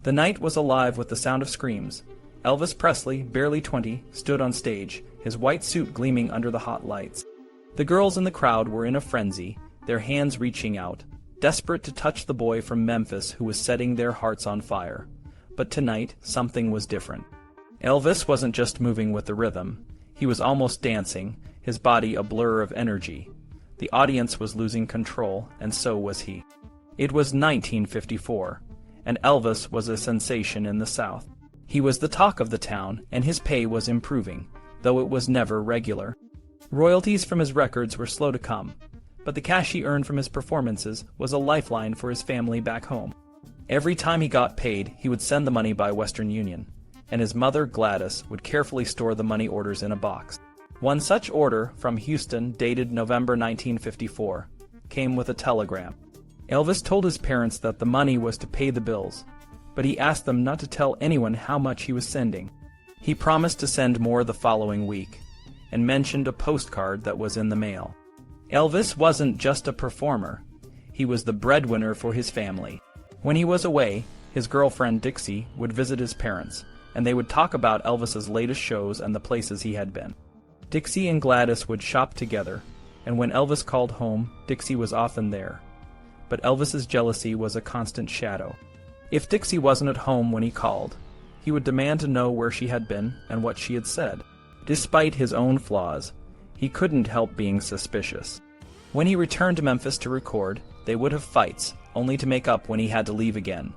The night was alive with the sound of screams. Elvis Presley, barely 20, stood on stage, his white suit gleaming under the hot lights. The girls in the crowd were in a frenzy, their hands reaching out, desperate to touch the boy from Memphis who was setting their hearts on fire. But tonight, something was different. Elvis wasn't just moving with the rhythm. He was almost dancing, his body a blur of energy. The audience was losing control, and so was he. It was 1954, and Elvis was a sensation in the South. He was the talk of the town, and his pay was improving, though it was never regular. Royalties from his records were slow to come, but the cash he earned from his performances was a lifeline for his family back home. Every time he got paid, he would send the money by Western Union, and his mother, Gladys, would carefully store the money orders in a box. One such order, from Houston, dated November 1954, came with a telegram. Elvis told his parents that the money was to pay the bills, but he asked them not to tell anyone how much he was sending. He promised to send more the following week, and mentioned a postcard that was in the mail. Elvis wasn't just a performer. He was the breadwinner for his family. When he was away, his girlfriend Dixie would visit his parents, and they would talk about Elvis's latest shows and the places he had been. Dixie and Gladys would shop together, and when Elvis called home, Dixie was often there. But Elvis's jealousy was a constant shadow. If Dixie wasn't at home when he called, he would demand to know where she had been and what she had said. Despite his own flaws, he couldn't help being suspicious. When he returned to Memphis to record, they would have fights, only to make up when he had to leave again.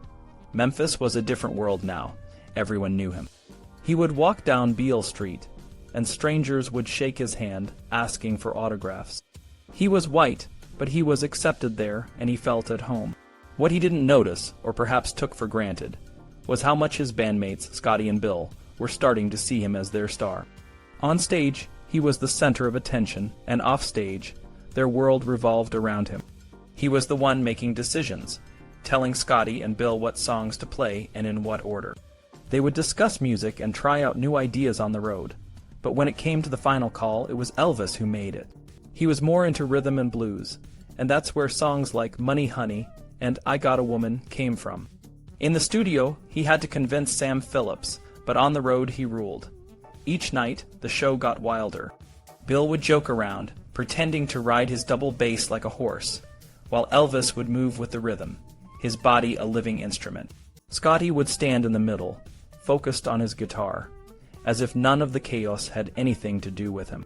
Memphis was a different world now. Everyone knew him. He would walk down Beale Street, and strangers would shake his hand, asking for autographs. He was white, but he was accepted there, and he felt at home. What he didn't notice, or perhaps took for granted, was how much his bandmates, Scotty and Bill, were starting to see him as their star. On stage, he was the center of attention, and off stage, their world revolved around him. He was the one making decisions, telling Scotty and Bill what songs to play and in what order. They would discuss music and try out new ideas on the road, but when it came to the final call, it was Elvis who made it. He was more into rhythm and blues, and that's where songs like Money Honey and I Got a Woman came from. In the studio, he had to convince Sam Phillips, but on the road he ruled. Each night, the show got wilder. Bill would joke around, pretending to ride his double bass like a horse, while Elvis would move with the rhythm, his body a living instrument. Scotty would stand in the middle, focused on his guitar, as if none of the chaos had anything to do with him.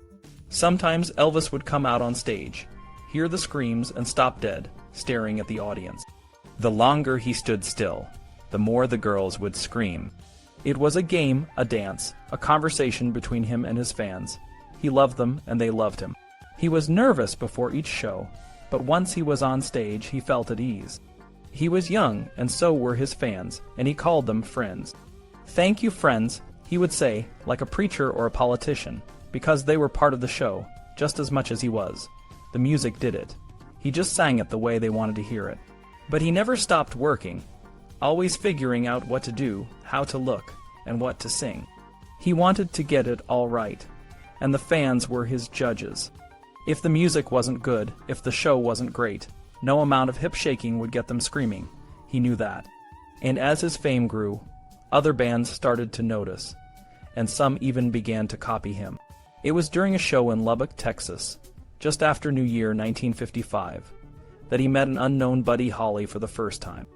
Sometimes Elvis would come out on stage, hear the screams, and stop dead, staring at the audience. The longer he stood still, the more the girls would scream. It was a game, a dance, a conversation between him and his fans. He loved them, and they loved him. He was nervous before each show, but once he was on stage, he felt at ease. He was young, and so were his fans, and he called them friends. "Thank you, friends," he would say, like a preacher or a politician, because they were part of the show, just as much as he was. The music did it. He just sang it the way they wanted to hear it. But he never stopped working, always figuring out what to do, how to look, and what to sing. He wanted to get it all right, and the fans were his judges. If the music wasn't good, if the show wasn't great, no amount of hip shaking would get them screaming. He knew that. And as his fame grew, other bands started to notice, and some even began to copy him. It was during a show in Lubbock, Texas, just after New Year 1955, that he met an unknown Buddy Holly for the first time.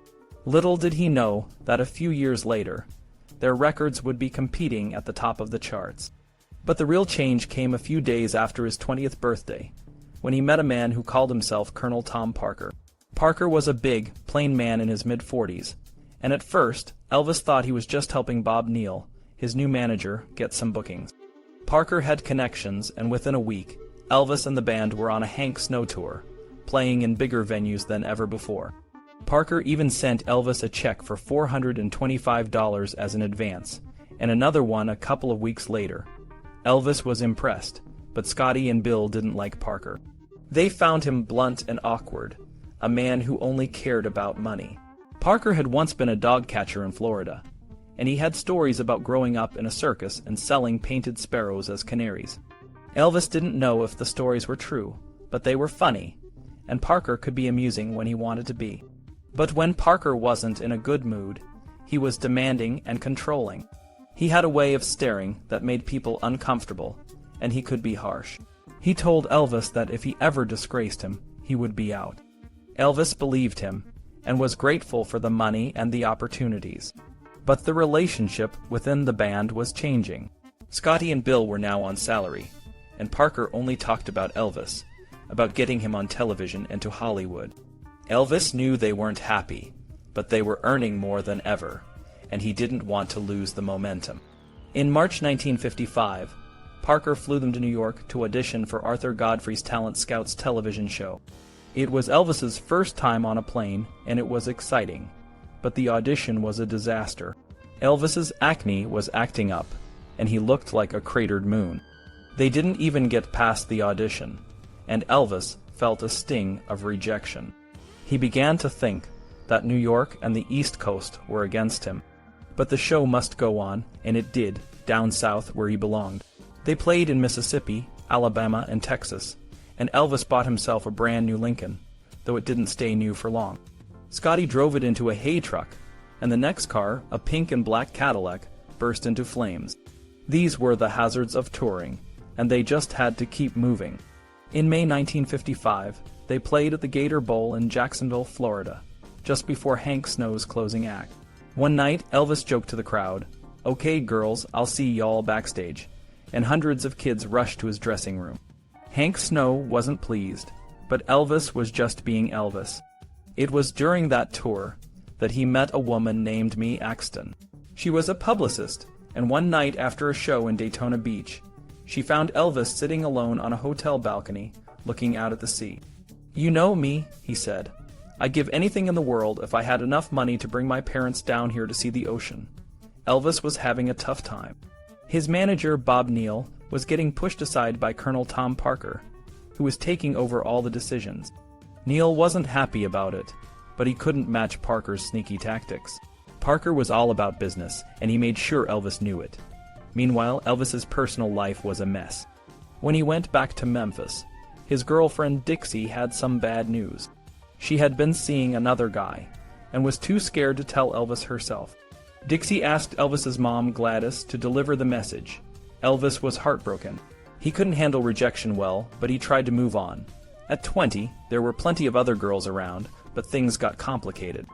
Little did he know that a few years later, their records would be competing at the top of the charts. But the real change came a few days after his 20th birthday, when he met a man who called himself Colonel Tom Parker. Parker was a big, plain man in his mid-40s, and at first, Elvis thought he was just helping Bob Neal, his new manager, get some bookings. Parker had connections, and within a week, Elvis and the band were on a Hank Snow tour, playing in bigger venues than ever before. Parker even sent Elvis a check for $425 as an advance, and another one a couple of weeks later. Elvis was impressed, but Scotty and Bill didn't like Parker. They found him blunt and awkward, a man who only cared about money. Parker had once been a dog catcher in Florida, and he had stories about growing up in a circus and selling painted sparrows as canaries. Elvis didn't know if the stories were true, but they were funny, and Parker could be amusing when he wanted to be. But when Parker wasn't in a good mood, He was demanding and controlling. He had a way of staring that made people uncomfortable, and he could be harsh. He told Elvis that if he ever disgraced him, he would be out. Elvis believed him, and was grateful for the money and the opportunities. But the relationship within the band was changing. Scotty and Bill were now on salary, and Parker only talked about Elvis, about getting him on television and to Hollywood. Elvis knew they weren't happy, but they were earning more than ever, and he didn't want to lose the momentum. In March 1955, Parker flew them to New York to audition for Arthur Godfrey's Talent Scouts television show. It was Elvis's first time on a plane, and it was exciting, but the audition was a disaster. Elvis's acne was acting up, and he looked like a cratered moon. They didn't even get past the audition, and Elvis felt a sting of rejection. He began to think that New York and the East Coast were against him. But the show must go on, and it did, down south where he belonged. They played in Mississippi, Alabama, and Texas, and Elvis bought himself a brand new Lincoln, though it didn't stay new for long. Scotty drove it into a hay truck, and the next car, a pink and black Cadillac, burst into flames. These were the hazards of touring, and they just had to keep moving. In May 1955, they played at the Gator Bowl in Jacksonville, Florida, just before Hank Snow's closing act. One night, Elvis joked to the crowd, "Okay, girls, I'll see y'all backstage," and hundreds of kids rushed to his dressing room. Hank Snow wasn't pleased, but Elvis was just being Elvis. It was during that tour that he met a woman named Mae Axton. She was a publicist, and one night after a show in Daytona Beach, she found Elvis sitting alone on a hotel balcony, looking out at the sea. "You know me," he said. "I'd give anything in the world if I had enough money to bring my parents down here to see the ocean." Elvis was having a tough time. His manager, Bob Neal, was getting pushed aside by Colonel Tom Parker, who was taking over all the decisions. Neal wasn't happy about it, but he couldn't match Parker's sneaky tactics. Parker was all about business, and he made sure Elvis knew it. Meanwhile, Elvis's personal life was a mess. When he went back to Memphis, his girlfriend Dixie had some bad news. She had been seeing another guy, and was too scared to tell Elvis herself. Dixie asked Elvis's mom, Gladys, to deliver the message. Elvis was heartbroken. He couldn't handle rejection well, but he tried to move on. At 20, there were plenty of other girls around, but things got complicated.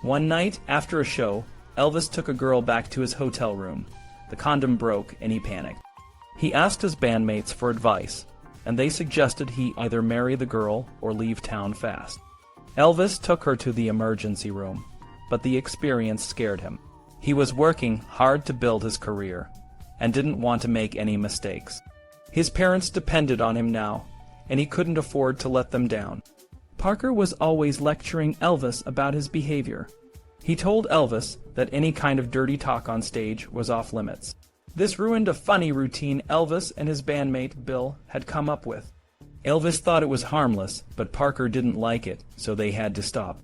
One night, after a show, Elvis took a girl back to his hotel room. The condom broke, and he panicked. He asked his bandmates for advice, and they suggested he either marry the girl or leave town fast. Elvis took her to the emergency room, but the experience scared him. He was working hard to build his career, and didn't want to make any mistakes. His parents depended on him now, and he couldn't afford to let them down. Parker was always lecturing Elvis about his behavior. He told Elvis that any kind of dirty talk on stage was off limits. This ruined a funny routine Elvis and his bandmate Bill had come up with. Elvis thought it was harmless, but Parker didn't like it, so they had to stop.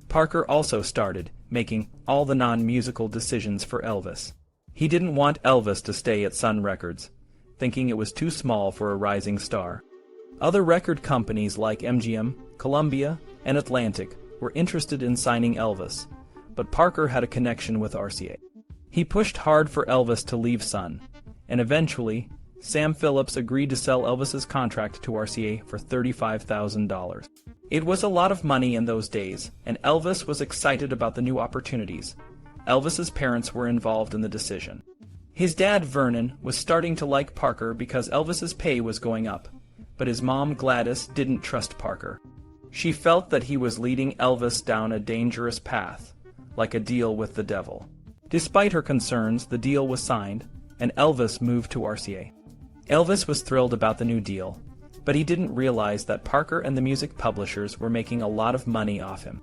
Parker also started making all the non-musical decisions for Elvis. He didn't want Elvis to stay at Sun Records, thinking it was too small for a rising star. Other record companies like MGM, Columbia, and Atlantic were interested in signing Elvis, but Parker had a connection with RCA. He pushed hard for Elvis to leave Sun, and eventually, Sam Phillips agreed to sell Elvis's contract to RCA for $35,000. It was a lot of money in those days, and Elvis was excited about the new opportunities. Elvis's parents were involved in the decision. His dad, Vernon, was starting to like Parker because Elvis's pay was going up, but his mom, Gladys, didn't trust Parker. She felt that he was leading Elvis down a dangerous path, like a deal with the devil. Despite her concerns, the deal was signed, and Elvis moved to RCA. Elvis was thrilled about the new deal, but he didn't realize that Parker and the music publishers were making a lot of money off him.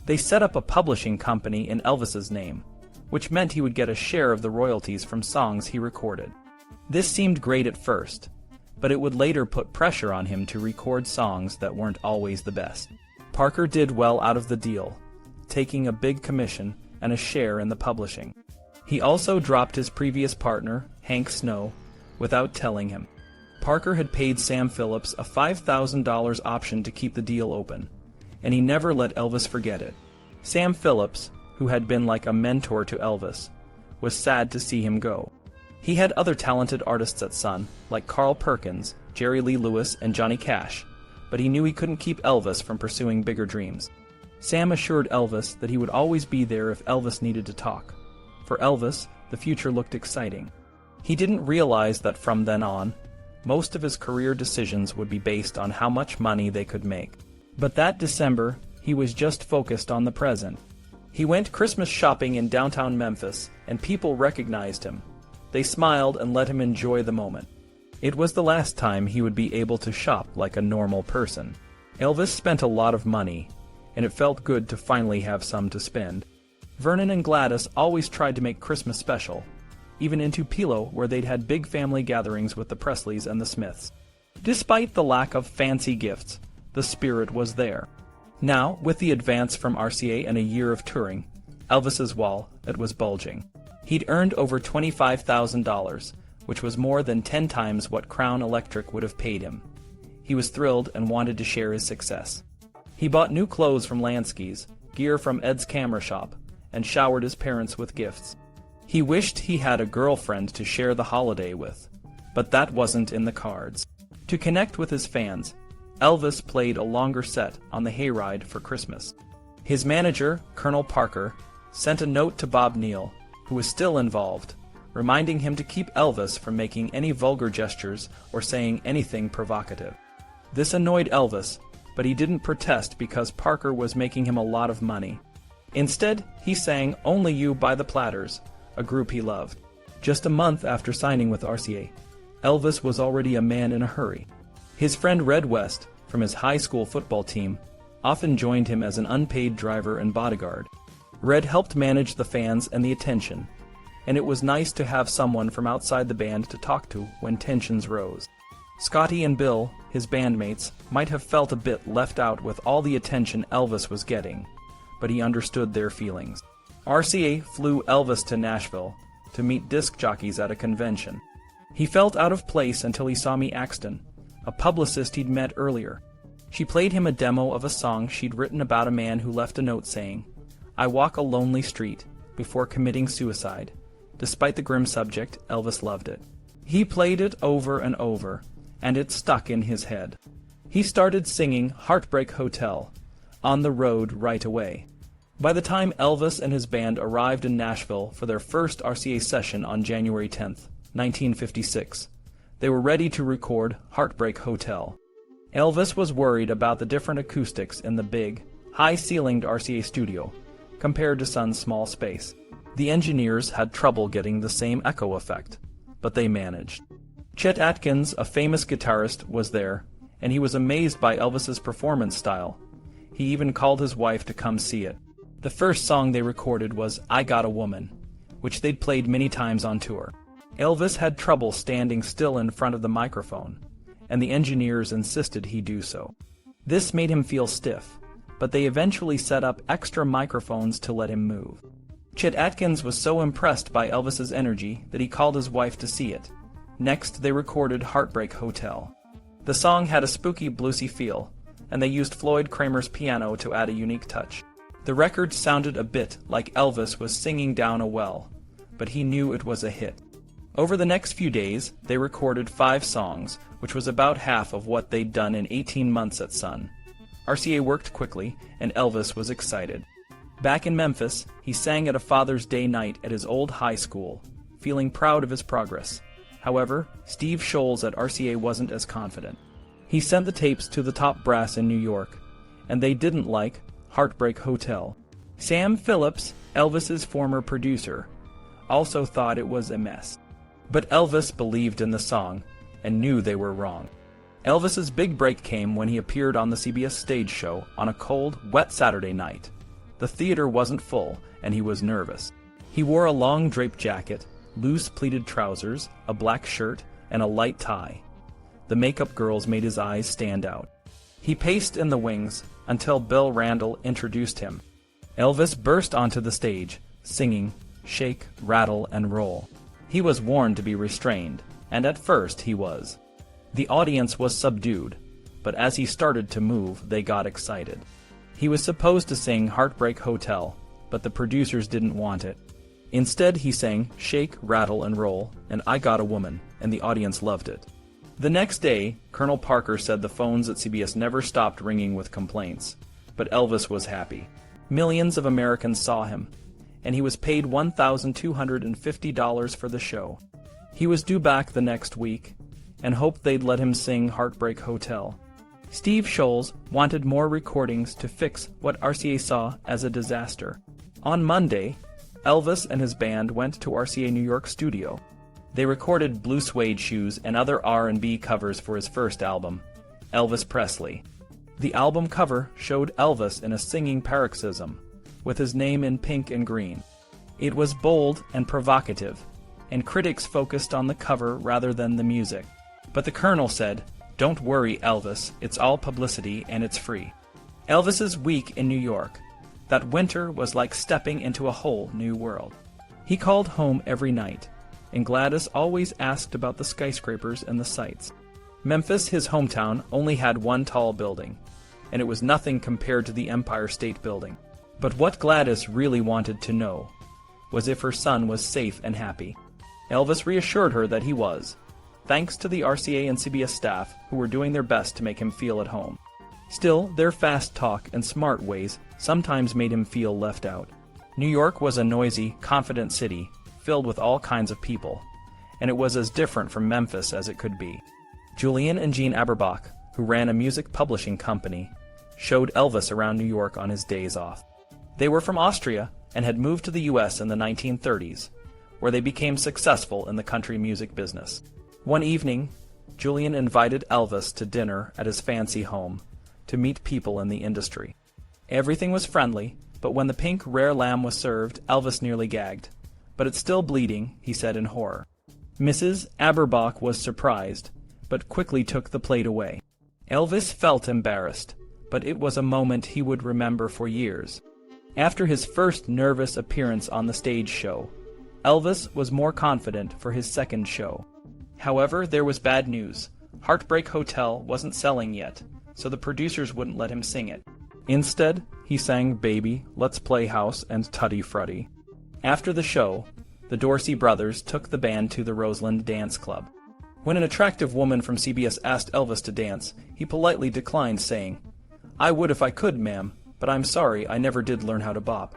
They set up a publishing company in Elvis's name, which meant he would get a share of the royalties from songs he recorded. This seemed great at first, but it would later put pressure on him to record songs that weren't always the best. Parker did well out of the deal, taking a big commission and a share in the publishing. He also dropped his previous partner, Hank Snow, without telling him. Parker had paid Sam Phillips a $5,000 option to keep the deal open, and he never let Elvis forget it. Sam Phillips, who had been like a mentor to Elvis, was sad to see him go. He had other talented artists at Sun, like Carl Perkins, Jerry Lee Lewis, and Johnny Cash, but he knew he couldn't keep Elvis from pursuing bigger dreams. Sam assured Elvis that he would always be there if Elvis needed to talk. For Elvis, the future looked exciting. He didn't realize that from then on, most of his career decisions would be based on how much money they could make. But that December, he was just focused on the present. He went Christmas shopping in downtown Memphis, and people recognized him. They smiled and let him enjoy the moment. It was the last time he would be able to shop like a normal person. Elvis spent a lot of money, and it felt good to finally have some to spend. Vernon and Gladys always tried to make Christmas special, even in Tupelo, where they'd had big family gatherings with the Presleys and the Smiths. Despite the lack of fancy gifts, the spirit was there. Now, with the advance from RCA and a year of touring, Elvis's wallet was bulging. He'd earned over $25,000, which was more than 10 times what Crown Electric would have paid him. He was thrilled and wanted to share his success. He bought new clothes from Lansky's, gear from Ed's camera shop, and showered his parents with gifts. He wished he had a girlfriend to share the holiday with, but that wasn't in the cards. To connect with his fans, Elvis played a longer set on the hayride for Christmas. His manager, Colonel Parker, sent a note to Bob Neal, who was still involved, reminding him to keep Elvis from making any vulgar gestures or saying anything provocative. This annoyed Elvis, but he didn't protest because Parker was making him a lot of money. Instead, he sang Only You by the Platters, a group he loved. Just a month after signing with RCA, Elvis was already a man in a hurry. His friend Red West, from his high school football team, often joined him as an unpaid driver and bodyguard. Red helped manage the fans and the attention, and it was nice to have someone from outside the band to talk to when tensions rose. Scotty and Bill, his bandmates, might have felt a bit left out with all the attention Elvis was getting, but he understood their feelings. RCA flew Elvis to Nashville to meet disc jockeys at a convention. He felt out of place until he saw Mee Axton, a publicist he'd met earlier. She played him a demo of a song she'd written about a man who left a note saying, "I walk a lonely street before committing suicide." Despite the grim subject, Elvis loved it. He played it over and over, and it stuck in his head. He started singing Heartbreak Hotel, on the road right away. By the time Elvis and his band arrived in Nashville for their first RCA session on January 10th, 1956, they were ready to record Heartbreak Hotel. Elvis was worried about the different acoustics in the big, high-ceilinged RCA studio, compared to Sun's small space. The engineers had trouble getting the same echo effect, but they managed. Chet Atkins, a famous guitarist, was there, and he was amazed by Elvis's performance style. He even called his wife to come see it. The first song they recorded was I Got a Woman, which they'd played many times on tour. Elvis had trouble standing still in front of the microphone, and the engineers insisted he do so. This made him feel stiff, but they eventually set up extra microphones to let him move. Chet Atkins was so impressed by Elvis's energy that he called his wife to see it. Next, they recorded Heartbreak Hotel. The song had a spooky bluesy feel, and they used Floyd Kramer's piano to add a unique touch. The record sounded a bit like Elvis was singing down a well, but he knew it was a hit. Over the next few days, they recorded 5 songs, which was about half of what they'd done in 18 months at Sun. RCA worked quickly, and Elvis was excited. Back in Memphis, he sang at a Father's Day night at his old high school, feeling proud of his progress. However, Steve Scholes at RCA wasn't as confident. He sent the tapes to the top brass in New York, and they didn't like Heartbreak Hotel. Sam Phillips, Elvis's former producer, also thought it was a mess. But Elvis believed in the song and knew they were wrong. Elvis's big break came when he appeared on the CBS stage show on a cold, wet Saturday night. The theater wasn't full, and he was nervous. He wore a long draped jacket, loose pleated trousers, a black shirt, and a light tie. The makeup girls made his eyes stand out. He paced in the wings until Bill Randall introduced him. Elvis burst onto the stage, singing Shake, Rattle, and Roll. He was warned to be restrained, and at first he was. The audience was subdued, but as he started to move, they got excited. He was supposed to sing Heartbreak Hotel, but the producers didn't want it. Instead, he sang Shake, Rattle, and Roll and I Got a Woman, and the audience loved it. The next day, Colonel Parker said the phones at CBS never stopped ringing with complaints, but Elvis was happy. Millions of Americans saw him, and he was paid $1,250 for the show. He was due back the next week, and hoped they'd let him sing Heartbreak Hotel. Steve Sholes wanted more recordings to fix what RCA saw as a disaster. On Monday, Elvis and his band went to RCA New York studio. They recorded Blue Suede Shoes and other R&B covers for his first album, Elvis Presley. The album cover showed Elvis in a singing paroxysm, with his name in pink and green. It was bold and provocative, and critics focused on the cover rather than the music. But the Colonel said, "Don't worry, Elvis, it's all publicity and it's free." Elvis's week in New York. That winter was like stepping into a whole new world. He called home every night, and Gladys always asked about the skyscrapers and the sights. Memphis, his hometown, only had one tall building, and it was nothing compared to the Empire State Building. But what Gladys really wanted to know was if her son was safe and happy. Elvis reassured her that he was, thanks to the RCA and CBS staff who were doing their best to make him feel at home. Still, their fast talk and smart ways sometimes made him feel left out. New York was a noisy, confident city, filled with all kinds of people, and it was as different from Memphis as it could be. Julian and Jean Aberbach, who ran a music publishing company, showed Elvis around New York on his days off. They were from Austria and had moved to the U.S. in the 1930s, where they became successful in the country music business. One evening, Julian invited Elvis to dinner at his fancy home to meet people in the industry. Everything was friendly, but when the pink rare lamb was served, Elvis nearly gagged. "But it's still bleeding," he said in horror. Mrs. Aberbach was surprised, but quickly took the plate away. Elvis felt embarrassed, but it was a moment he would remember for years. After his first nervous appearance on the stage show, Elvis was more confident for his second show. However, there was bad news. Heartbreak Hotel wasn't selling yet, so the producers wouldn't let him sing it. Instead, he sang Baby, Let's Play House, and Tutti Frutti. After the show, the Dorsey brothers took the band to the Roseland Dance Club. When an attractive woman from CBS asked Elvis to dance, he politely declined, saying, "I would if I could, ma'am, but I'm sorry I never did learn how to bop."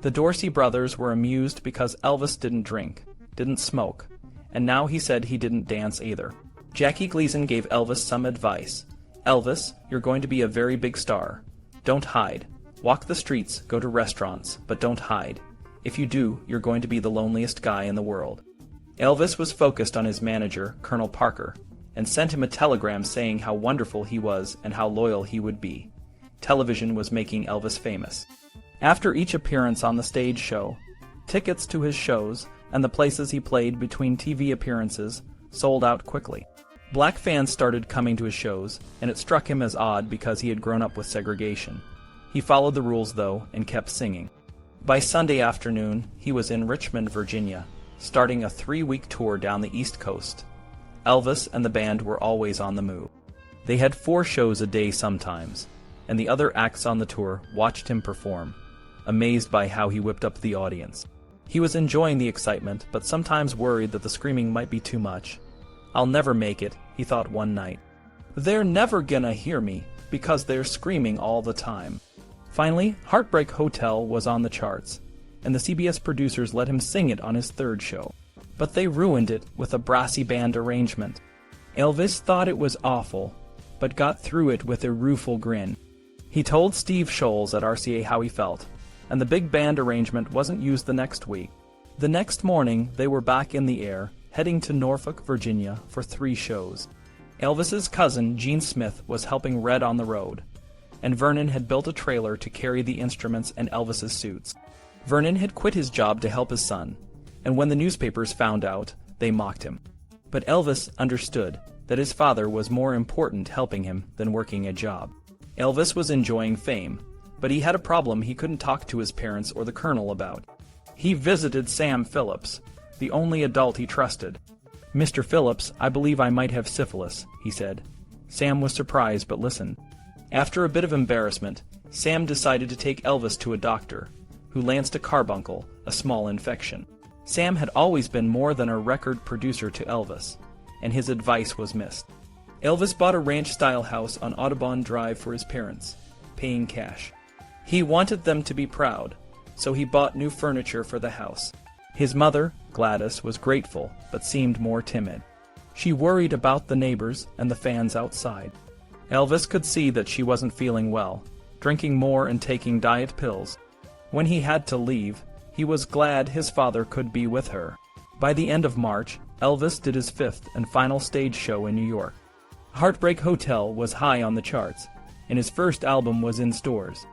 The Dorsey brothers were amused because Elvis didn't drink, didn't smoke, and now he said he didn't dance either. Jackie Gleason gave Elvis some advice. "Elvis, you're going to be a very big star. Don't hide. Walk the streets, go to restaurants, but don't hide. If you do, you're going to be the loneliest guy in the world." Elvis was focused on his manager, Colonel Parker, and sent him a telegram saying how wonderful he was and how loyal he would be. Television was making Elvis famous. After each appearance on the stage show, tickets to his shows and the places he played between TV appearances sold out quickly. Black fans started coming to his shows, and it struck him as odd because he had grown up with segregation. He followed the rules, though, and kept singing. By Sunday afternoon, he was in Richmond, Virginia, starting a 3-week tour down the East Coast. Elvis and the band were always on the move. They had 4 shows a day sometimes, and the other acts on the tour watched him perform, amazed by how he whipped up the audience. He was enjoying the excitement, but sometimes worried that the screaming might be too much. "I'll never make it," he thought one night. "They're never gonna hear me, because they're screaming all the time." Finally, Heartbreak Hotel was on the charts, and the CBS producers let him sing it on his 3rd show. But they ruined it with a brassy band arrangement. Elvis thought it was awful, but got through it with a rueful grin. He told Steve Sholes at RCA how he felt, and the big band arrangement wasn't used the next week. The next morning, they were back in the air, heading to Norfolk, Virginia for 3 shows. Elvis's cousin, Gene Smith, was helping Red on the road, and Vernon had built a trailer to carry the instruments and Elvis's suits. Vernon had quit his job to help his son, and when the newspapers found out, they mocked him. But Elvis understood that his father was more important helping him than working a job. Elvis was enjoying fame, but he had a problem he couldn't talk to his parents or the Colonel about. He visited Sam Phillips, the only adult he trusted. "Mr. Phillips, I believe I might have syphilis," he said. Sam was surprised but listened. After a bit of embarrassment, Sam decided to take Elvis to a doctor, who lanced a carbuncle, a small infection. Sam had always been more than a record producer to Elvis, and his advice was missed. Elvis bought a ranch-style house on Audubon Drive for his parents, paying cash. He wanted them to be proud, so he bought new furniture for the house. His mother, Gladys, was grateful, but seemed more timid. She worried about the neighbors and the fans outside. Elvis could see that she wasn't feeling well, drinking more and taking diet pills. When he had to leave, he was glad his father could be with her. By the end of March, Elvis did his fifth and final stage show in New York. Heartbreak Hotel was high on the charts, and his first album was in stores.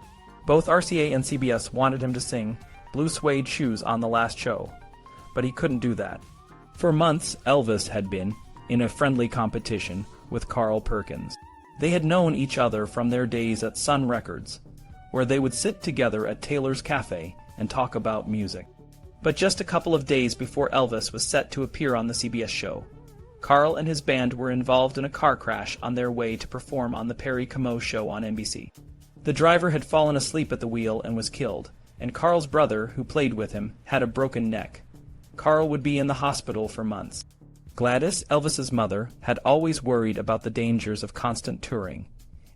Both RCA and CBS wanted him to sing Blue Suede Shoes on the last show, but he couldn't do that. For months, Elvis had been in a friendly competition with Carl Perkins. They had known each other from their days at Sun Records, where they would sit together at Taylor's Cafe and talk about music. But just a couple of days before Elvis was set to appear on the CBS show, Carl and his band were involved in a car crash on their way to perform on the Perry Como show on NBC. The driver had fallen asleep at the wheel and was killed, and Carl's brother, who played with him, had a broken neck. Carl would be in the hospital for months. Gladys, Elvis's mother, had always worried about the dangers of constant touring,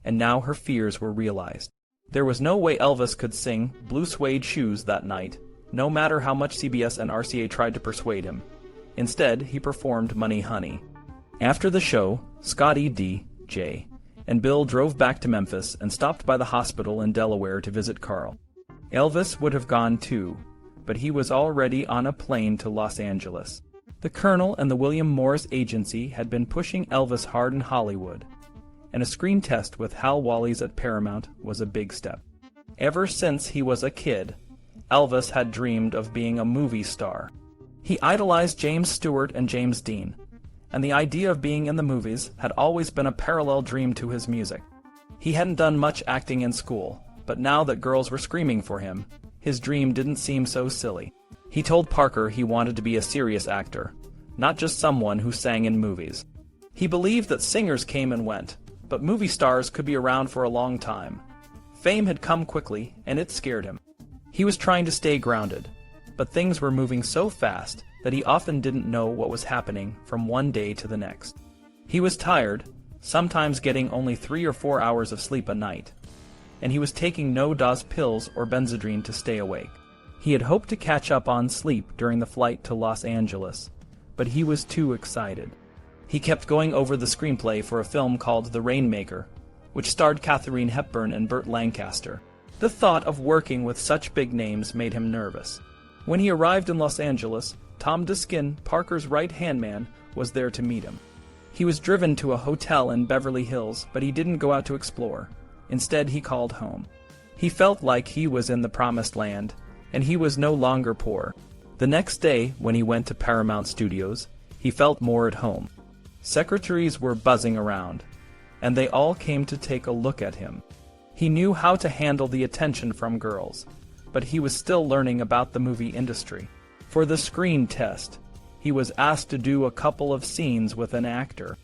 and now her fears were realized. There was no way Elvis could sing Blue Suede Shoes that night, no matter how much CBS and RCA tried to persuade him. Instead, he performed Money Honey. After the show, Scotty D. J. and Bill drove back to Memphis and stopped by the hospital in Delaware to visit Carl. Elvis would have gone too, but he was already on a plane to Los Angeles. The Colonel and the William Morris Agency had been pushing Elvis hard in Hollywood, and a screen test with Hal Wallis at Paramount was a big step. Ever since he was a kid, Elvis had dreamed of being a movie star. He idolized James Stewart and James Dean, and the idea of being in the movies had always been a parallel dream to his music. He hadn't done much acting in school, but now that girls were screaming for him, his dream didn't seem so silly. He told Parker he wanted to be a serious actor, not just someone who sang in movies. He believed that singers came and went, but movie stars could be around for a long time. Fame had come quickly, and it scared him. He was trying to stay grounded, but things were moving so fast that he often didn't know what was happening from one day to the next. He was tired, sometimes getting only 3 or 4 hours of sleep a night, and he was taking no-dose pills or Benzedrine to stay awake. He had hoped to catch up on sleep during the flight to Los Angeles, but he was too excited. He kept going over the screenplay for a film called The Rainmaker, which starred Katharine Hepburn and Burt Lancaster. The thought of working with such big names made him nervous. When he arrived in Los Angeles, Tom Diskin, Parker's right-hand man, was there to meet him. He was driven to a hotel in Beverly Hills, but he didn't go out to explore. Instead, he called home. He felt like he was in the promised land, and he was no longer poor. The next day, when he went to Paramount Studios, he felt more at home. Secretaries were buzzing around, and they all came to take a look at him. He knew how to handle the attention from girls, but he was still learning about the movie industry. For the screen test, he was asked to do a couple of scenes with an actor.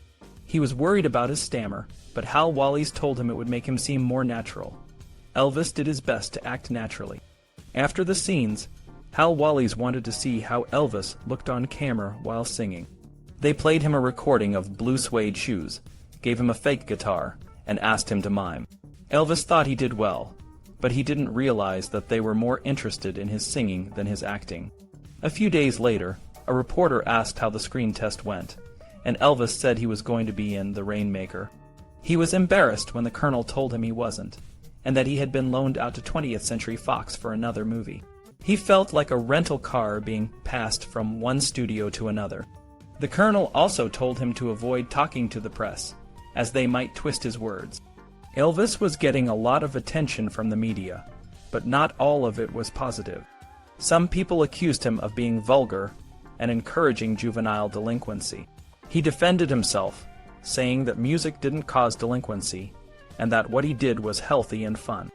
He was worried about his stammer, but Hal Wallis told him it would make him seem more natural. Elvis did his best to act naturally. After the scenes, Hal Wallis wanted to see how Elvis looked on camera while singing. They played him a recording of Blue Suede Shoes, gave him a fake guitar, and asked him to mime. Elvis thought he did well, but he didn't realize that they were more interested in his singing than his acting. A few days later, a reporter asked how the screen test went, and Elvis said he was going to be in The Rainmaker. He was embarrassed when the Colonel told him he wasn't, and that he had been loaned out to 20th Century Fox for another movie. He felt like a rental car being passed from one studio to another. The Colonel also told him to avoid talking to the press, as they might twist his words. Elvis was getting a lot of attention from the media, but not all of it was positive. Some people accused him of being vulgar and encouraging juvenile delinquency. He defended himself, saying that music didn't cause delinquency, and that what he did was healthy and fun.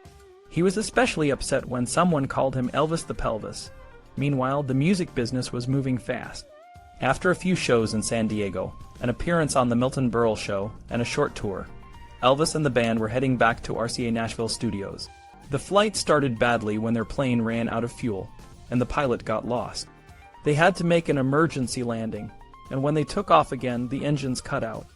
He was especially upset when someone called him Elvis the Pelvis. Meanwhile, the music business was moving fast. After a few shows in San Diego, an appearance on the Milton Berle Show, and a short tour, Elvis and the band were heading back to RCA Nashville studios. The flight started badly when their plane ran out of fuel, and the pilot got lost. They had to make an emergency landing, and when they took off again, the engines cut out.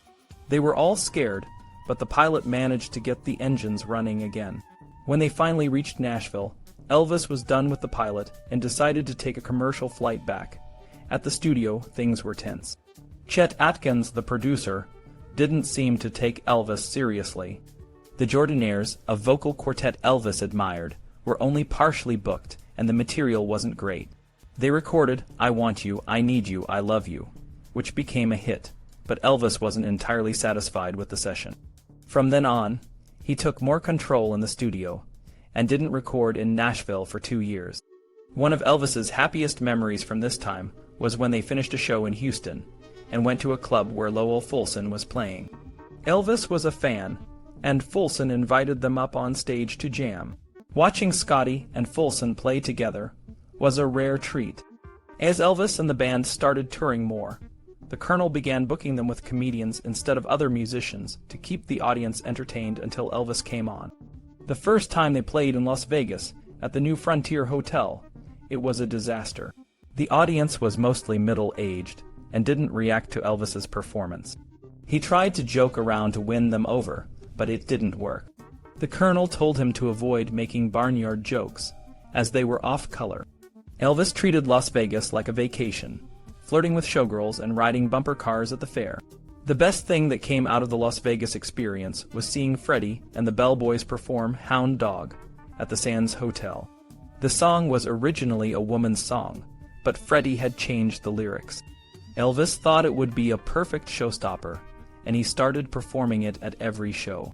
They were all scared, but the pilot managed to get the engines running again. When they finally reached Nashville, Elvis was done with the pilot and decided to take a commercial flight back. At the studio, things were tense. Chet Atkins, the producer, didn't seem to take Elvis seriously. The Jordanaires, a vocal quartet Elvis admired, were only partially booked, and the material wasn't great. They recorded I Want You, I Need You, I Love You, which became a hit, but Elvis wasn't entirely satisfied with the session. From then on, he took more control in the studio, and didn't record in Nashville for 2 years. One of Elvis's happiest memories from this time was when they finished a show in Houston, and went to a club where Lowell Fulson was playing. Elvis was a fan, and Fulson invited them up on stage to jam. Watching Scotty and Fulson play together was a rare treat. As Elvis and the band started touring more, the Colonel began booking them with comedians instead of other musicians to keep the audience entertained until Elvis came on. The first time they played in Las Vegas, at the New Frontier Hotel, it was a disaster. The audience was mostly middle-aged and didn't react to Elvis's performance. He tried to joke around to win them over, but it didn't work. The Colonel told him to avoid making barnyard jokes, as they were off-color. Elvis treated Las Vegas like a vacation, flirting with showgirls and riding bumper cars at the fair. The best thing that came out of the Las Vegas experience was seeing Freddie and the Bellboys perform Hound Dog at the Sands Hotel. The song was originally a woman's song, but Freddie had changed the lyrics. Elvis thought it would be a perfect showstopper, and he started performing it at every show.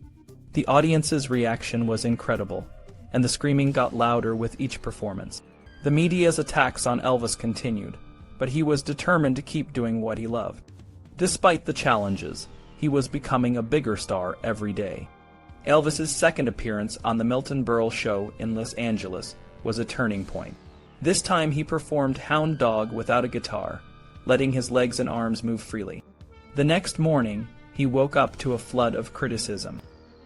The audience's reaction was incredible, and the screaming got louder with each performance. The media's attacks on Elvis continued, but he was determined to keep doing what he loved. Despite the challenges, he was becoming a bigger star every day. Elvis's second appearance on the Milton Berle Show in Los Angeles was a turning point. This time he performed Hound Dog without a guitar, letting his legs and arms move freely. The next morning, he woke up to a flood of criticism.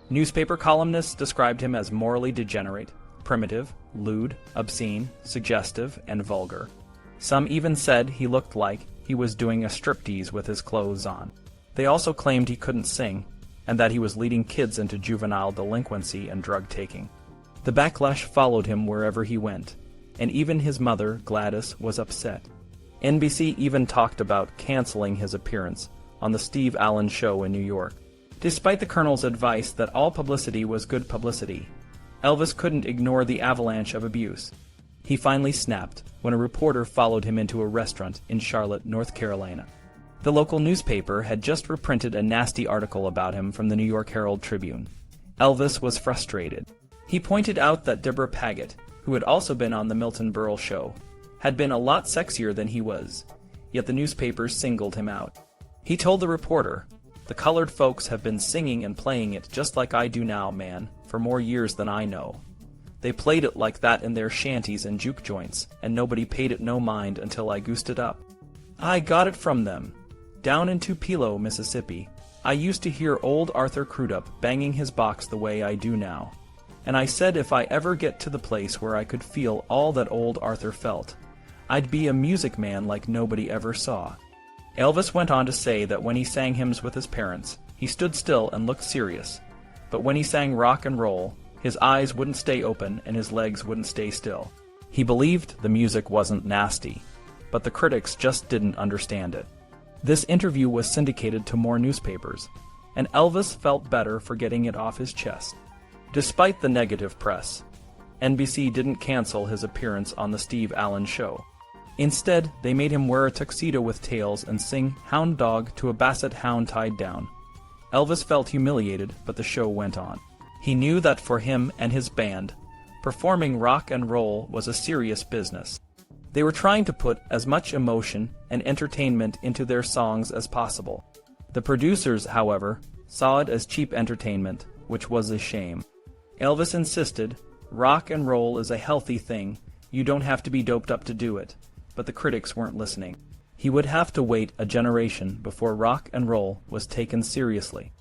Newspaper columnists described him as morally degenerate, primitive, lewd, obscene, suggestive, and vulgar. Some even said he looked like he was doing a striptease with his clothes on. They also claimed he couldn't sing, and that he was leading kids into juvenile delinquency and drug-taking. The backlash followed him wherever he went, and even his mother, Gladys, was upset. NBC even talked about canceling his appearance on the Steve Allen Show in New York. Despite the Colonel's advice that all publicity was good publicity, Elvis couldn't ignore the avalanche of abuse. He finally snapped when a reporter followed him into a restaurant in Charlotte, North Carolina. The local newspaper had just reprinted a nasty article about him from the New York Herald Tribune. Elvis was frustrated. He pointed out that Deborah Paget, who had also been on the Milton Berle Show, had been a lot sexier than he was, yet the newspapers singled him out. He told the reporter, "The colored folks have been singing and playing it just like I do now, man, for more years than I know. They played it like that in their shanties and juke joints, and nobody paid it no mind until I goosed it up. I got it from them. Down in Tupelo, Mississippi, I used to hear old Arthur Crudup banging his box the way I do now. And I said if I ever get to the place where I could feel all that old Arthur felt, I'd be a music man like nobody ever saw." Elvis went on to say that when he sang hymns with his parents, he stood still and looked serious, but when he sang rock and roll, his eyes wouldn't stay open and his legs wouldn't stay still. He believed the music wasn't nasty, but the critics just didn't understand it. This interview was syndicated to more newspapers, and Elvis felt better for getting it off his chest. Despite the negative press, NBC didn't cancel his appearance on the Steve Allen Show. Instead, they made him wear a tuxedo with tails and sing Hound Dog to a basset hound tied down. Elvis felt humiliated, but the show went on. He knew that for him and his band, performing rock and roll was a serious business. They were trying to put as much emotion and entertainment into their songs as possible. The producers, however, saw it as cheap entertainment, which was a shame. Elvis insisted, rock and roll is a healthy thing, you don't have to be doped up to do it, but the critics weren't listening. He would have to wait a generation before rock and roll was taken seriously.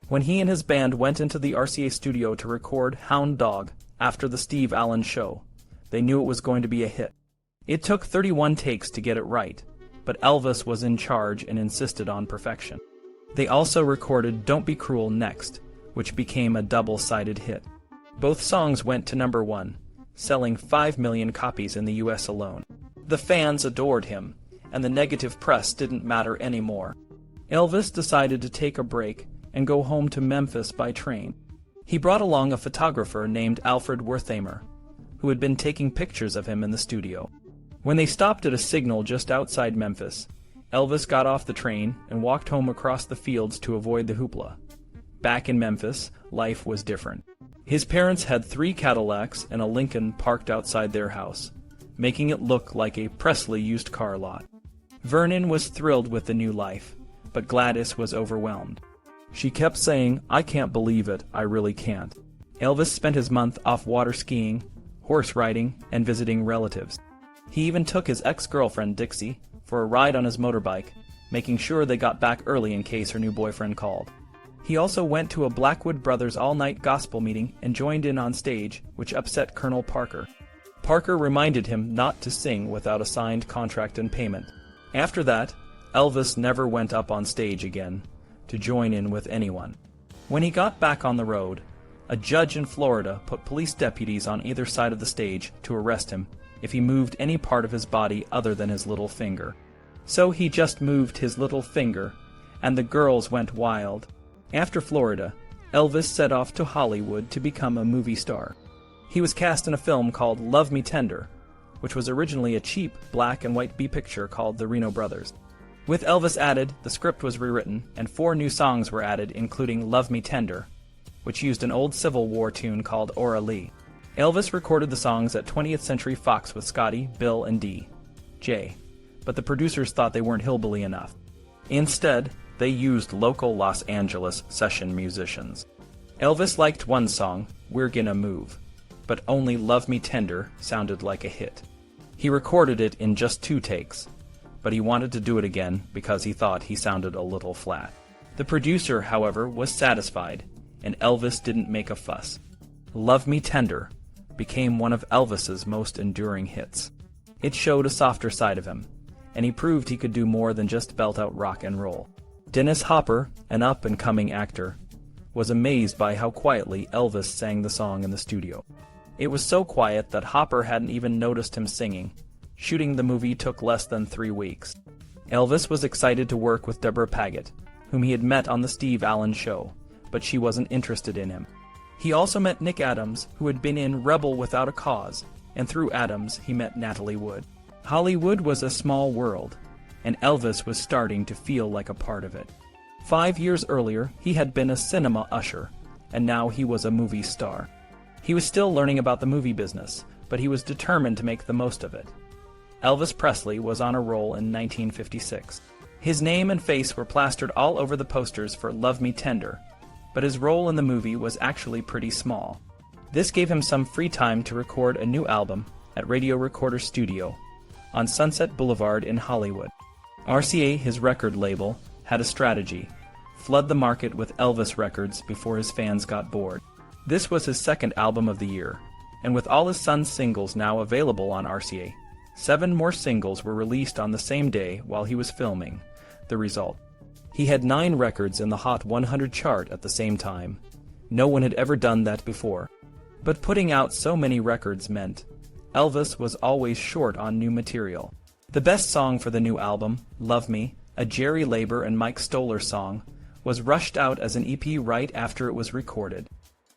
When he and his band went into the RCA studio to record Hound Dog after the Steve Allen show, they knew it was going to be a hit. It took 31 takes to get it right, but Elvis was in charge and insisted on perfection. They also recorded Don't Be Cruel next, which became a double-sided hit. Both songs went to #1, selling 5 million copies in the US alone. The fans adored him, and the negative press didn't matter anymore. Elvis decided to take a break and go home to Memphis by train. He brought along a photographer named Alfred Wertheimer, who had been taking pictures of him in the studio. When they stopped at a signal just outside Memphis, Elvis got off the train and walked home across the fields to avoid the hoopla. Back in Memphis, life was different. His parents had 3 Cadillacs and a Lincoln parked outside their house, making it look like a Presley used car lot. Vernon was thrilled with the new life, but Gladys was overwhelmed. She kept saying, "I can't believe it, I really can't." Elvis spent his month off water skiing, horse riding, and visiting relatives. He even took his ex-girlfriend, Dixie, for a ride on his motorbike, making sure they got back early in case her new boyfriend called. He also went to a Blackwood Brothers all-night gospel meeting and joined in on stage, which upset Colonel Parker. Parker reminded him not to sing without a signed contract and payment. After that, Elvis never went up on stage again to join in with anyone. When he got back on the road, a judge in Florida put police deputies on either side of the stage to arrest him if he moved any part of his body other than his little finger. So he just moved his little finger, and the girls went wild. After Florida, Elvis set off to Hollywood to become a movie star. He was cast in a film called Love Me Tender, which was originally a cheap black and white B-picture called The Reno Brothers. With Elvis added, the script was rewritten, and 4 new songs were added, including Love Me Tender, which used an old Civil War tune called Ora Lee. Elvis recorded the songs at 20th Century Fox with Scotty, Bill, and J, but the producers thought they weren't hillbilly enough. Instead, they used local Los Angeles session musicians. Elvis liked one song, We're Gonna Move, but only Love Me Tender sounded like a hit. He recorded it in just 2 takes, but he wanted to do it again because he thought he sounded a little flat. The producer, however, was satisfied, and Elvis didn't make a fuss. Love Me Tender became one of Elvis's most enduring hits. It showed a softer side of him, and he proved he could do more than just belt out rock and roll. Dennis Hopper, an up-and-coming actor, was amazed by how quietly Elvis sang the song in the studio. It was so quiet that Hopper hadn't even noticed him singing. Shooting the movie took less than 3 weeks. Elvis was excited to work with Deborah Paget, whom he had met on the Steve Allen show, but she wasn't interested in him. He also met Nick Adams, who had been in Rebel Without a Cause, and through Adams he met Natalie Wood. Hollywood was a small world, and Elvis was starting to feel like a part of it. 5 years earlier, he had been a cinema usher, and now he was a movie star. He was still learning about the movie business, but he was determined to make the most of it. Elvis Presley was on a roll in 1956. His name and face were plastered all over the posters for Love Me Tender, but his role in the movie was actually pretty small. This gave him some free time to record a new album at Radio Recorder Studio on Sunset Boulevard in Hollywood. RCA, his record label, had a strategy: flood the market with Elvis records before his fans got bored. This was his 2nd album of the year, and with all his son's singles now available on RCA, 7 more singles were released on the same day while he was filming. The result: he had 9 records in the Hot 100 chart at the same time. No one had ever done that before. But putting out so many records meant Elvis was always short on new material. The best song for the new album, Love Me, a Jerry Leiber and Mike Stoller song, was rushed out as an EP right after it was recorded.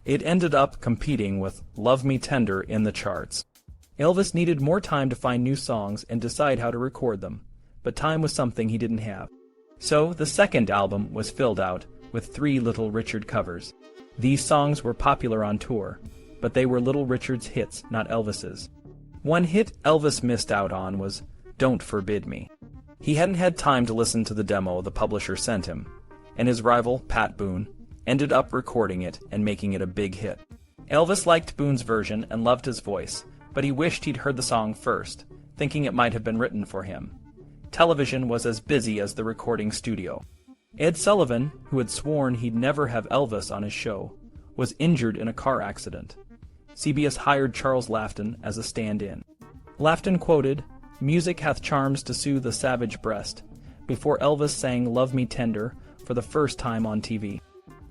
It ended up competing with Love Me Tender in the charts. Elvis needed more time to find new songs and decide how to record them, but time was something he didn't have. So the 2nd album was filled out with 3 Little Richard covers. These songs were popular on tour, but they were Little Richard's hits, not Elvis's. One hit Elvis missed out on was Don't Forbid Me. He hadn't had time to listen to the demo the publisher sent him, and his rival, Pat Boone, ended up recording it and making it a big hit. Elvis liked Boone's version and loved his voice, but he wished he'd heard the song first, thinking it might have been written for him. Television was as busy as the recording studio. Ed Sullivan, who had sworn he'd never have Elvis on his show, was injured in a car accident. CBS hired Charles Laughton as a stand-in. Laughton quoted, "Music hath charms to soothe a savage breast," before Elvis sang "Love Me Tender" for the first time on TV.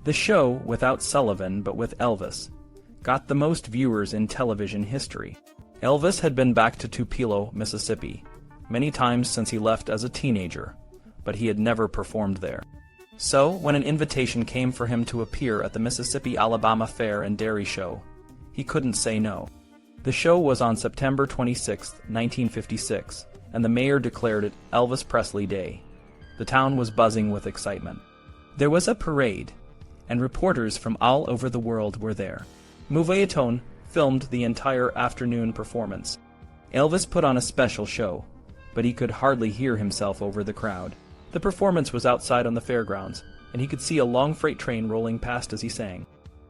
The show, without Sullivan but with Elvis, got the most viewers in television history. Elvis had been back to Tupelo, Mississippi, many times since he left as a teenager, but he had never performed there. So, when an invitation came for him to appear at the Mississippi-Alabama Fair and Dairy Show, he couldn't say no. The show was on September 26, 1956, and the mayor declared it Elvis Presley Day. The town was buzzing with excitement. There was a parade, and reporters from all over the world were there. Mouveiton filmed the entire afternoon performance. Elvis put on a special show, but he could hardly hear himself over the crowd. The performance was outside on the fairgrounds, and he could see a long freight train rolling past as he sang.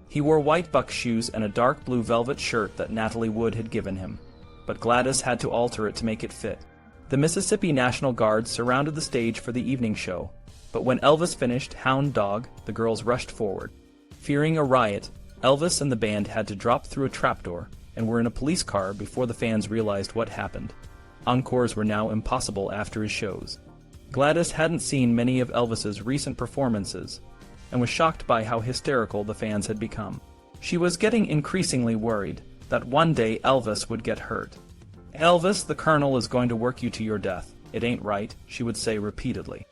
He wore white buck shoes and a dark blue velvet shirt that Natalie Wood had given him, but Gladys had to alter it to make it fit. The Mississippi National Guard surrounded the stage for the evening show, but when Elvis finished Hound Dog, the girls rushed forward. Fearing a riot, Elvis and the band had to drop through a trapdoor and were in a police car before the fans realized what happened. Encores were now impossible after his shows. Gladys hadn't seen many of Elvis's recent performances and was shocked by how hysterical the fans had become. She was getting increasingly worried that one day Elvis would get hurt. "Elvis, the Colonel is going to work you to your death. It ain't right," she would say repeatedly.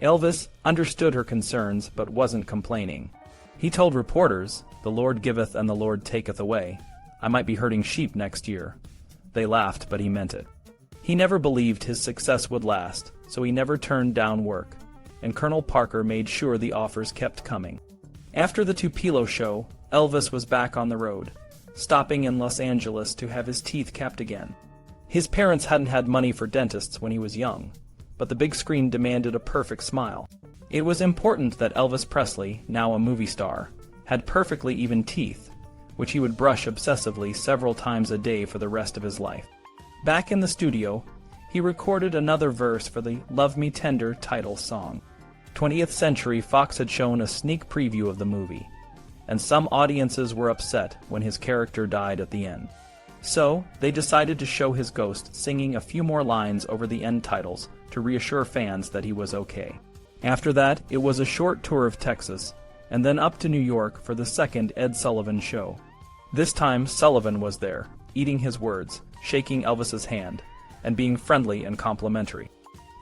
Elvis understood her concerns but wasn't complaining. He told reporters, "The Lord giveth and the Lord taketh away. I might be herding sheep next year." They laughed, but he meant it. He never believed his success would last, so he never turned down work, and Colonel Parker made sure the offers kept coming. After the Tupelo show, Elvis was back on the road, stopping in Los Angeles to have his teeth capped again. His parents hadn't had money for dentists when he was young, but the big screen demanded a perfect smile. It was important that Elvis Presley, now a movie star, had perfectly even teeth, which he would brush obsessively several times a day for the rest of his life. Back in the studio, he recorded another verse for the "Love Me Tender" title song. 20th Century Fox had shown a sneak preview of the movie, and some audiences were upset when his character died at the end. So, they decided to show his ghost singing a few more lines over the end titles to reassure fans that he was okay. After that, it was a short tour of Texas, and then up to New York for the second Ed Sullivan show. This time, Sullivan was there, eating his words, shaking Elvis's hand, and being friendly and complimentary.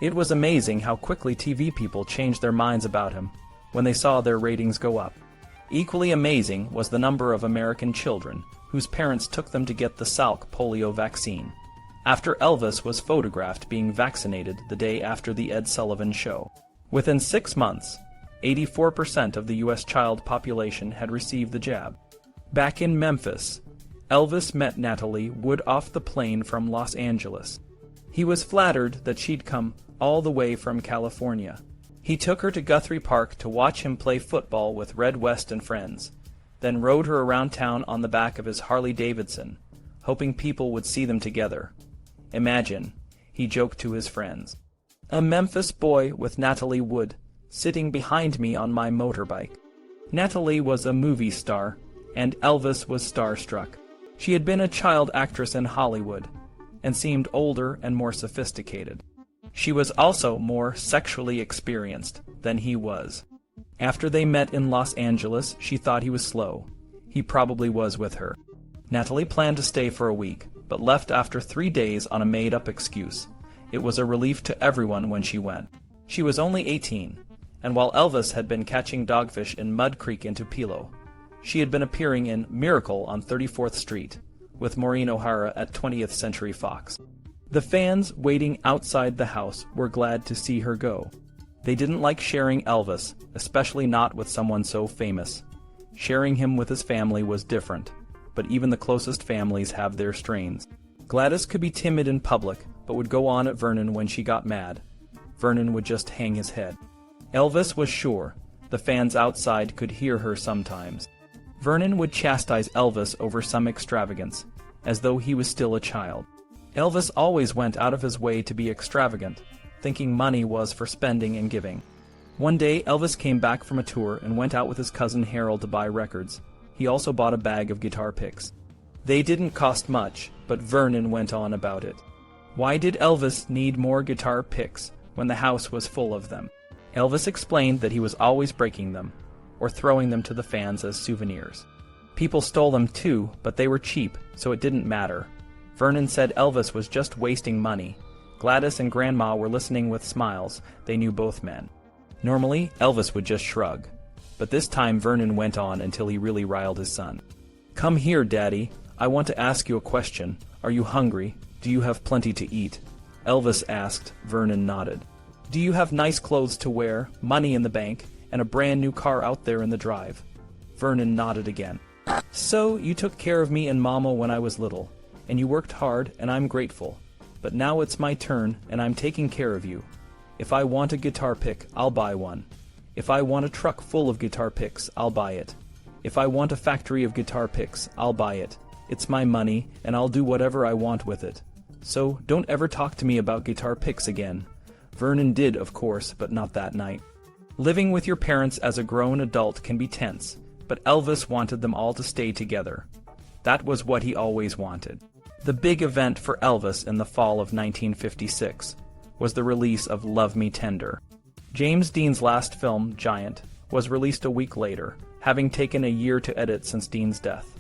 It was amazing how quickly TV people changed their minds about him when they saw their ratings go up. Equally amazing was the number of American children whose parents took them to get the Salk polio vaccine, after Elvis was photographed being vaccinated the day after the Ed Sullivan show. Within 6 months, 84% of the U.S. child population had received the jab. Back in Memphis, Elvis met Natalie Wood off the plane from Los Angeles. He was flattered that she'd come all the way from California. He took her to Guthrie Park to watch him play football with Red West and friends, then rode her around town on the back of his Harley-Davidson, hoping people would see them together. "Imagine," he joked to his friends, "a Memphis boy with Natalie Wood sitting behind me on my motorbike." Natalie was a movie star, and Elvis was starstruck. She had been a child actress in Hollywood, and seemed older and more sophisticated. She was also more sexually experienced than he was. After they met in Los Angeles, she thought he was slow. He probably was with her. Natalie planned to stay for a week, but left after 3 days on a made-up excuse. It was a relief to everyone when she went. She was only 18, and while Elvis had been catching dogfish in Mud Creek in Tupelo, she had been appearing in Miracle on 34th Street, with Maureen O'Hara at 20th Century Fox. The fans waiting outside the house were glad to see her go. They didn't like sharing Elvis, especially not with someone so famous. Sharing him with his family was different, but even the closest families have their strains. Gladys could be timid in public, but would go on at Vernon when she got mad. Vernon would just hang his head. Elvis was sure the fans outside could hear her sometimes. Vernon would chastise Elvis over some extravagance, as though he was still a child. Elvis always went out of his way to be extravagant, thinking money was for spending and giving. One day, Elvis came back from a tour and went out with his cousin Harold to buy records. He also bought a bag of guitar picks. They didn't cost much, but Vernon went on about it. Why did Elvis need more guitar picks when the house was full of them? Elvis explained that he was always breaking them, or throwing them to the fans as souvenirs. People stole them too, but they were cheap, so it didn't matter. Vernon said Elvis was just wasting money. Gladys and Grandma were listening with smiles. They knew both men. Normally, Elvis would just shrug. But this time Vernon went on until he really riled his son. "Come here, Daddy. I want to ask you a question. Are you hungry? Do you have plenty to eat?" Elvis asked. Vernon nodded. "Do you have nice clothes to wear, money in the bank, and a brand new car out there in the drive?" Vernon nodded again. "So, you took care of me and Mama when I was little, and you worked hard, and I'm grateful. But now it's my turn, and I'm taking care of you. If I want a guitar pick, I'll buy one. If I want a truck full of guitar picks, I'll buy it. If I want a factory of guitar picks, I'll buy it. It's my money, and I'll do whatever I want with it. So don't ever talk to me about guitar picks again." Vernon did, of course, but not that night. Living with your parents as a grown adult can be tense, but Elvis wanted them all to stay together. That was what he always wanted. The big event for Elvis in the fall of 1956 was the release of Love Me Tender. James Dean's last film, Giant, was released a week later, having taken a year to edit since Dean's death.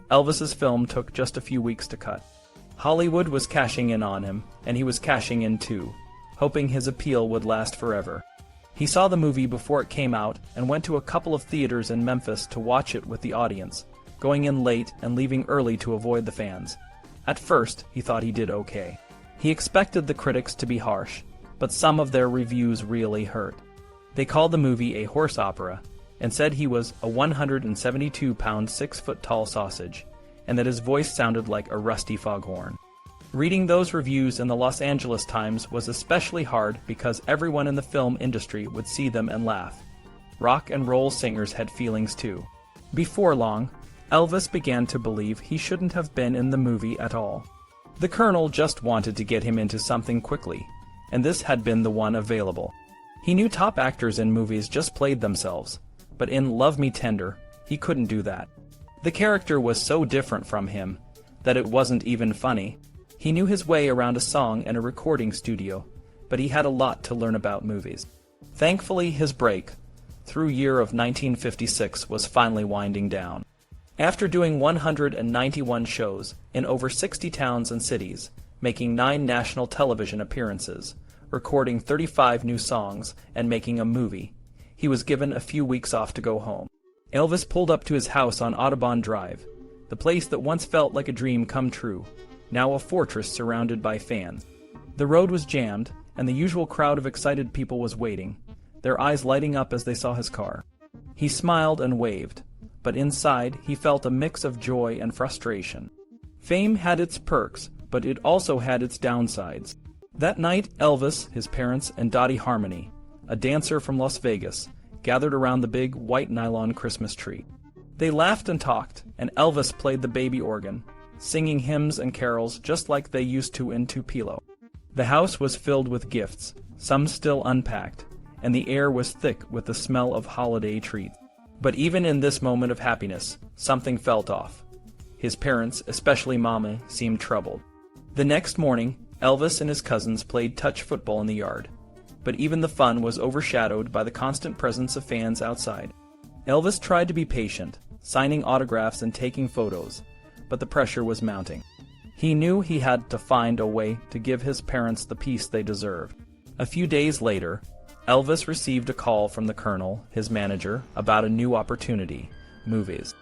Elvis's film took just a few weeks to cut. Hollywood was cashing in on him, and he was cashing in too, hoping his appeal would last forever. He saw the movie before it came out and went to a couple of theaters in Memphis to watch it with the audience, going in late and leaving early to avoid the fans. At first, he thought he did okay. He expected the critics to be harsh, but some of their reviews really hurt. They called the movie a horse opera and said he was a 172-pound, 6-foot-tall sausage, and that his voice sounded like a rusty foghorn. Reading those reviews in the Los Angeles Times was especially hard because everyone in the film industry would see them and laugh. Rock and roll singers had feelings too. Before long, Elvis began to believe he shouldn't have been in the movie at all. The Colonel just wanted to get him into something quickly, and this had been the one available. He knew top actors in movies just played themselves, but in Love Me Tender, he couldn't do that. The character was so different from him that it wasn't even funny. He knew his way around a song and a recording studio, but he had a lot to learn about movies. Thankfully, his break, through year of 1956, was finally winding down. After doing 191 shows in over 60 towns and cities, making 9 national television appearances, recording 35 new songs, and making a movie, he was given a few weeks off to go home. Elvis pulled up to his house on Audubon Drive, the place that once felt like a dream come true, now a fortress surrounded by fans. The road was jammed, and the usual crowd of excited people was waiting, their eyes lighting up as they saw his car. He smiled and waved, but inside he felt a mix of joy and frustration. Fame had its perks, but it also had its downsides. That night, Elvis, his parents, and Dottie Harmony, a dancer from Las Vegas, gathered around the big white nylon Christmas tree. They laughed and talked, and Elvis played the baby organ, singing hymns and carols just like they used to in Tupelo. The house was filled with gifts, some still unpacked, and the air was thick with the smell of holiday treats. But even in this moment of happiness, something felt off. His parents, especially Mama, seemed troubled. The next morning, Elvis and his cousins played touch football in the yard, but even the fun was overshadowed by the constant presence of fans outside. Elvis tried to be patient, signing autographs and taking photos, but the pressure was mounting. He knew he had to find a way to give his parents the peace they deserved. A few days later, Elvis received a call from the Colonel, his manager, about a new opportunity, movies.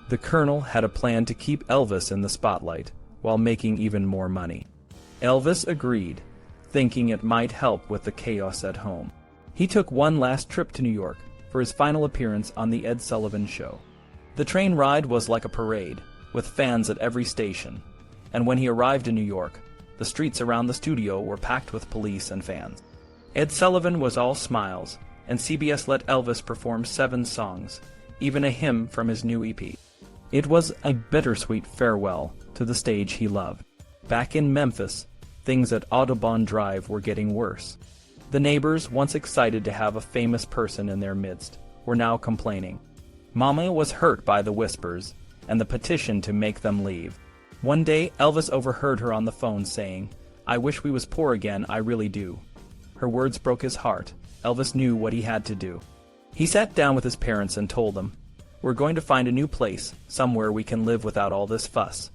The Colonel had a plan to keep Elvis in the spotlight, while making even more money. Elvis agreed, thinking it might help with the chaos at home. He took one last trip to New York for his final appearance on The Ed Sullivan Show. The train ride was like a parade, with fans at every station, and when he arrived in New York, the streets around the studio were packed with police and fans. Ed Sullivan was all smiles, and CBS let Elvis perform 7 songs, even a hymn from his new EP. It was a bittersweet farewell to the stage he loved. Back in Memphis, things at Audubon Drive were getting worse. The neighbors, once excited to have a famous person in their midst, were now complaining. Mama was hurt by the whispers and the petition to make them leave. One day, Elvis overheard her on the phone saying, "I wish we was poor again, I really do." Her words broke his heart. Elvis knew what he had to do. He sat down with his parents and told them, "We're going to find a new place, somewhere we can live without all this fuss.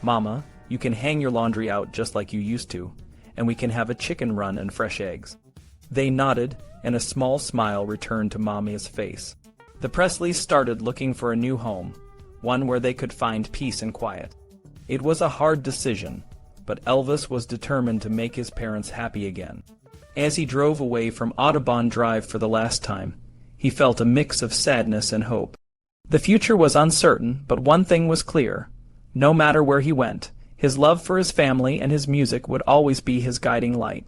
Mama, you can hang your laundry out just like you used to, and we can have a chicken run and fresh eggs." They nodded, and a small smile returned to Mama's face. The Presleys started looking for a new home, one where they could find peace and quiet. It was a hard decision, but Elvis was determined to make his parents happy again. As he drove away from Audubon Drive for the last time, he felt a mix of sadness and hope. The future was uncertain, but one thing was clear. No matter where he went, his love for his family and his music would always be his guiding light.